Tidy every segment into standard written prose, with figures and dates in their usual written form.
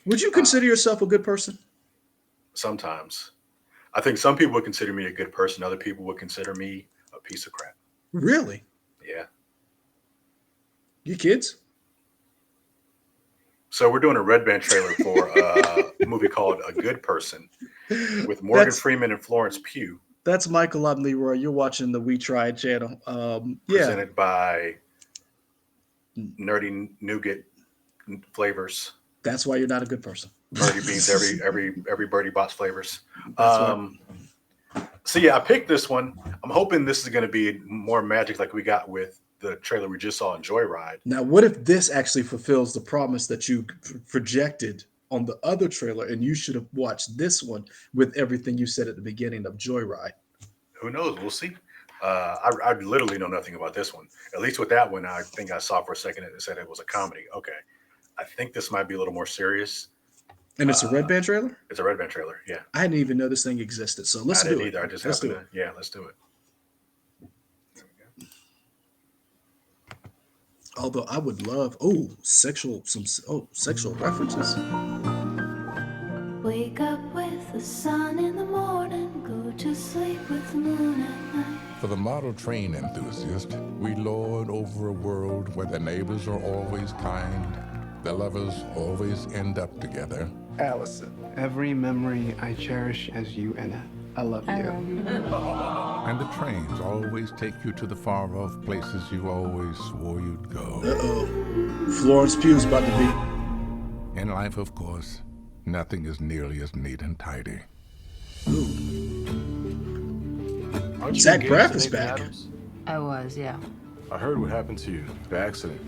Would you Uh, consider yourself a good person? Sometimes I think some people would consider me a good person. Other people would consider me a piece of crap. Really? Yeah. You kids? So we're doing a Red Band trailer for a movie called A Good Person with Morgan That's Freeman and Florence Pugh, that's Michael. I'm Leroy. You're watching the We Tried channel. Yeah, presented by Nerdy Nougat flavors, that's why you're not a good person. Birdie Beans, every Birdie Bots flavors. That's why. Um, so yeah, I picked this one. I'm hoping this is going to be more magic like we got with the trailer we just saw in Joyride. Now, what if this actually fulfills the promise that you projected on the other trailer, and you should have watched this one with everything you said at the beginning of Joyride? Who knows? We'll see. I literally know nothing about this one. At least with that one, I think I saw for a second it said it was a comedy. Okay, I think this might be a little more serious. And it's a Red Uh, Band trailer. it's a Red Band trailer. Yeah, I didn't even know this thing existed. So let's I do didn't it. either. I just Let's happened do to. it. Yeah, let's do it. Although I would love sexual references. Wake up with the sun in the morning, go to sleep with the moon at night. For the model train enthusiast, we lord over a world where the neighbors are always kind, the lovers always end up together. Allison, every memory I cherish has you in it. I love you. And the trains always take you to the far off places you always swore you'd go. Uh-oh. Florence Pugh's about to be. In life, of course, nothing is nearly as neat and tidy. Aren't you Zach engaged Braff to is Nathan back. Adams? I was, yeah. I heard what happened to you. The accident.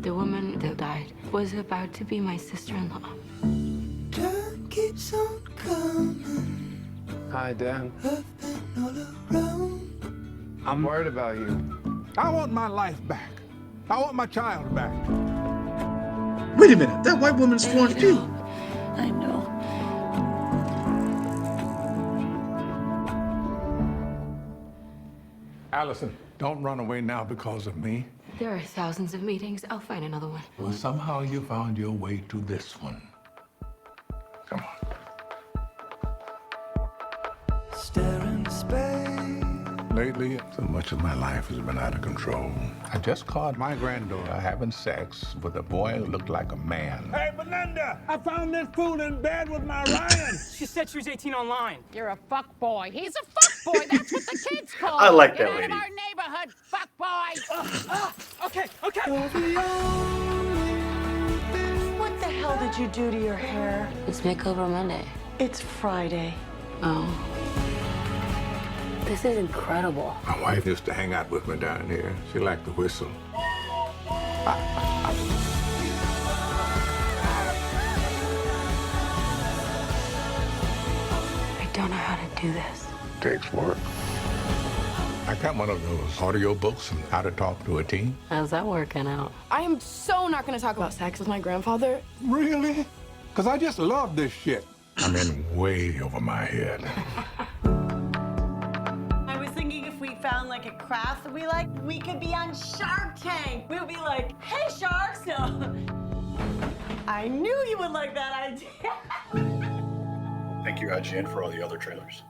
The woman that died was about to be my sister-in-law. Time keeps on coming, Hi, Dan. I've been all around. I'm worried about you. I want my life back. I want my child back. Wait a minute. That white woman is Florence Pugh. I know. Allison, don't run away now because of me. There are thousands of meetings. I'll find another one. Well, somehow you found your way to this one. Come on. Stare into space. Lately, so much of my life has been out of control. I just caught my granddaughter having sex with a boy who looked like a man. Hey, Belinda, I found this fool in bed with my Ryan. She said she was 18 online. You're a fuck boy. He's a fuck boy. That's what the kids call I him. like Get that out lady. of our neighborhood, fuck boy. Okay. What the hell did you do to your hair? It's Makeover Monday. It's Friday. Oh. This is incredible. My wife used to hang out with me down here. She liked to whistle. I don't know how to do this. Takes work. I got one of those audio books on how to talk to a teen. How's that working out? I am so not going to talk about sex with my grandfather. Really? Because I just love this shit. I'm in way over my head. I was thinking if we found like a craft that we like, we could be on Shark Tank. We would be like, hey, sharks. No. I knew you would like that idea. Thank you, IGN, for all the other trailers.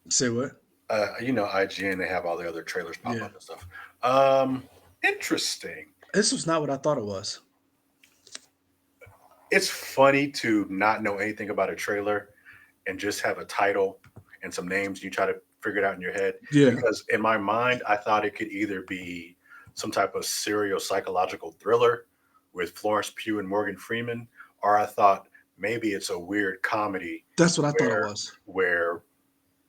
Say what? IGN, they have all the other trailers pop Yeah. up and stuff. Interesting. This was not what I thought it was. It's funny to not know anything about a trailer and just have a title and some names. You try to figure it out in your head. Yeah. Because in my mind, I thought it could either be some type of serial psychological thriller with Florence Pugh and Morgan Freeman, or I thought maybe it's a weird comedy. That's what I thought it was. Where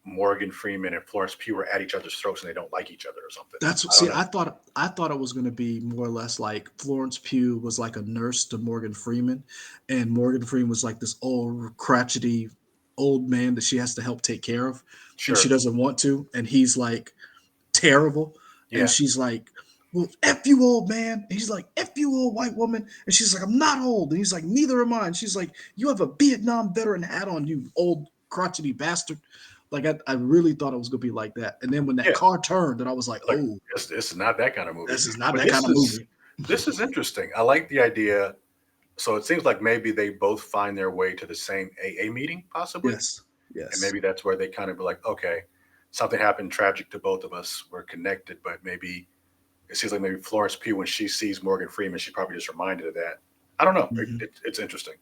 Morgan Freeman and Florence Pugh were at each other's throats and they don't like each other or something. That's I don't know. I thought it was going to be more or less like Florence Pugh was like a nurse to Morgan Freeman, and Morgan Freeman was like this old crotchety old man that she has to help take care of, Sure. and she doesn't want to, and he's like terrible, Yeah. and she's like, "Well, f you, old man." And he's like, "F you, old white woman," and she's like, "I'm not old," and he's like, "Neither am I," and she's like, "You have a Vietnam veteran hat on, you old crotchety bastard." Like I really thought it was gonna be like that, and then when that Yeah. car turned, and I was like, Like, "Oh, this is not that kind of movie. this is not But that kind of movie." This is interesting. I like the idea So it seems like maybe they both find their way to the same AA meeting, possibly. Yes. And Yes. maybe that's where they kind of be like, okay, something happened tragic to both of us. We're connected, but maybe it seems like maybe Florence Pugh, when she sees Morgan Freeman, she probably just reminded of that. I don't know. It's interesting.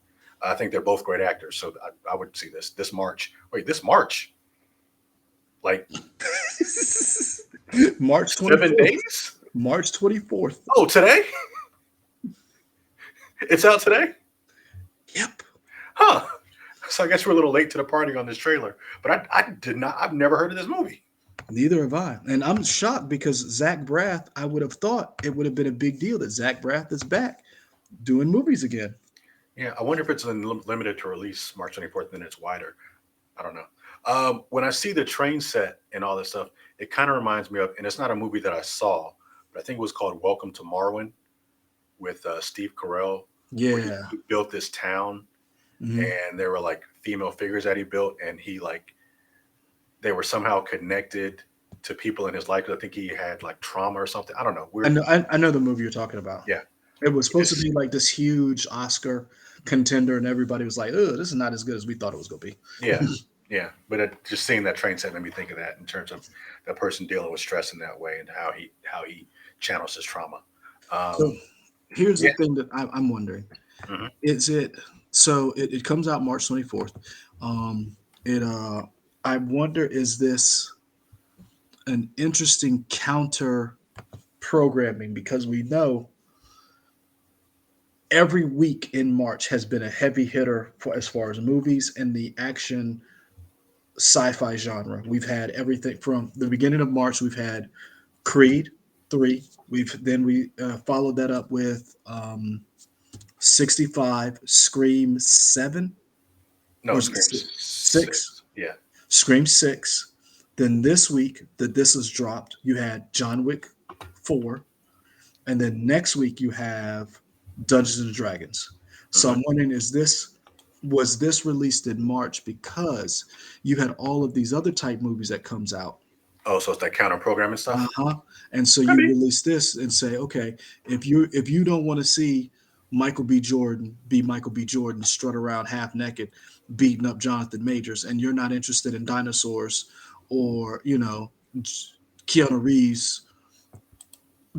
I think they're both great actors, so I would see this March. Wait, this March? Like March 7 24th. days? March 24th. Oh, today? It's out today? Yep. Huh. So I guess we're a little late to the party on this trailer. But I've never heard of this movie. Neither have I. And I'm shocked because Zach Braff, I would have thought it would have been a big deal that Zach Braff is back doing movies again. Yeah, I wonder if it's limited to release March 24th, then it's wider. I don't know. When I see the train set and all this stuff, it kind of reminds me of, and it's not a movie that I saw, but I think it was called Welcome to Marwin with Steve Carell. Yeah. He built this town, and there were like female figures that he built, and they were somehow connected to people in his life. I think he had like trauma or something. I don't know. Weird. I know the movie you're talking about. Yeah. It was supposed to be like this huge Oscar contender, and everybody was like, "Oh, this is not as good as we thought it was going to be." Yeah, yeah. But just seeing that train set made me think of that in terms of that person dealing with stress in that way and how he channels his trauma. So here's the thing that I'm wondering: is it so? It comes out March 24th. I wonder, is this an interesting counter programming, because we know every week in March has been a heavy hitter for as far as movies and the action sci-fi genre. We've had everything from the beginning of March. We've had Creed 3. We followed that up with 65, Scream 7. No, Or Scream 6. Yeah. Scream 6. Then this week that this is dropped, you had John Wick 4. And then next week you have Dungeons and Dragons. So I'm wondering, was this released in March because you had all of these other type movies that comes out? Oh, so it's that counter programming stuff. And so you release this and say, okay, if you don't want to see Michael B. Jordan strut around half naked, beating up Jonathan Majors, and you're not interested in dinosaurs or Keanu Reeves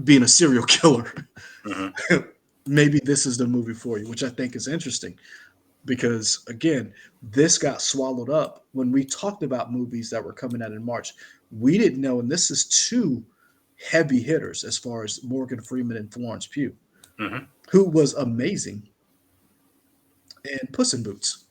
being a serial killer. Maybe this is the movie for you, which I think is interesting because, again, this got swallowed up when we talked about movies that were coming out in March. We didn't know, and this is two heavy hitters as far as Morgan Freeman and Florence Pugh, who was amazing, and Puss in Boots.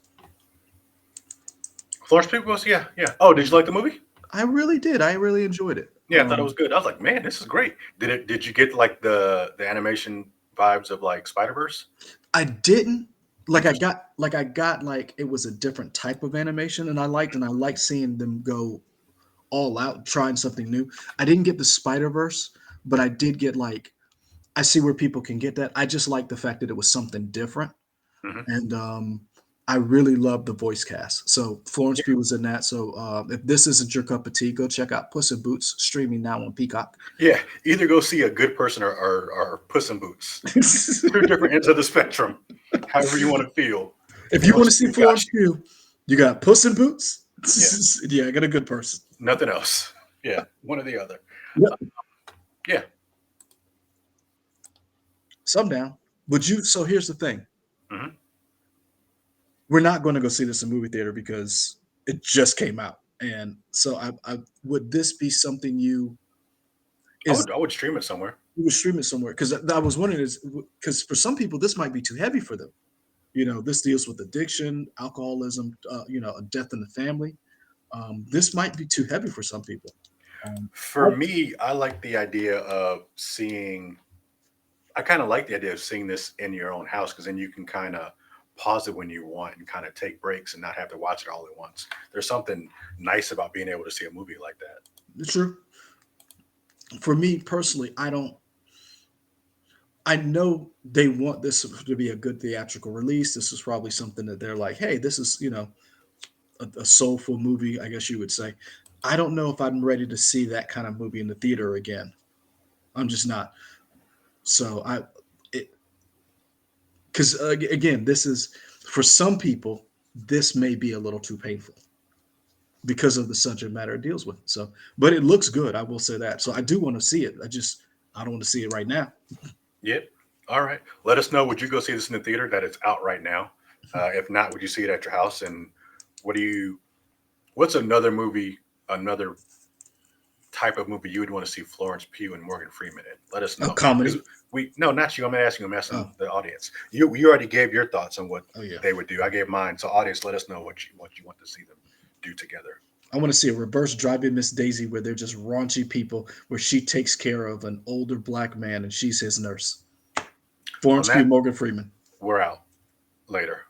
Florence Pugh was, yeah. Oh, did you like the movie? I really did. I really enjoyed it. Yeah, I thought it was good. I was like, man, this is great. Did you get like the animation vibes of like Spider-Verse? I didn't. I got it was a different type of animation, and I liked seeing them go all out, trying something new. I didn't get the Spider-Verse, but I did get I see where people can get that. I just like the fact that it was something different. And I really love the voice cast. So Florence Pugh was in that. So if this isn't your cup of tea, go check out Puss in Boots, streaming now on Peacock. Yeah, either go see A Good Person or Puss in Boots. Two different ends of the spectrum, however you want to feel. If you want to see Florence Pugh, you got Puss in Boots. Yeah, I got A Good Person. Nothing else. Yeah, one or the other. Yep. Yeah. Some down. So here's the thing. We're not going to go see this in movie theater because it just came out. And so I would this be something I would stream it somewhere. You would stream it somewhere. Because I was wondering because for some people this might be too heavy for them. This deals with addiction, alcoholism, a death in the family. This might be too heavy for some people. For me, I like the idea of seeing this in your own house, because then you can kind of pause it when you want and kind of take breaks and not have to watch it all at once. There's something nice about being able to see a movie like that. It's true. For me personally, I know they want this to be a good theatrical release. This is probably something that they're like, hey, this is, a soulful movie, I guess you would say. I don't know if I'm ready to see that kind of movie in the theater again. I'm just not. So because again, this is for some people, this may be a little too painful because of the subject matter it deals with. So, but it looks good. I will say that. So I do want to see it. I don't want to see it right now. Yep. All right. Let us know. Would you go see this in the theater? That it's out right now. If not, would you see it at your house? And what's another movie, another type of movie you would want to see Florence Pugh and Morgan Freeman in? Let us know. Comedy. No, not you. I'm asking the audience. You already gave your thoughts on what yeah. they would do. I gave mine. So audience, let us know what you want to see them do together. I want to see a reverse Driving Miss Daisy where they're just raunchy people, where she takes care of an older black man and she's his nurse. Florence Pugh, Morgan Freeman. We're out. Later.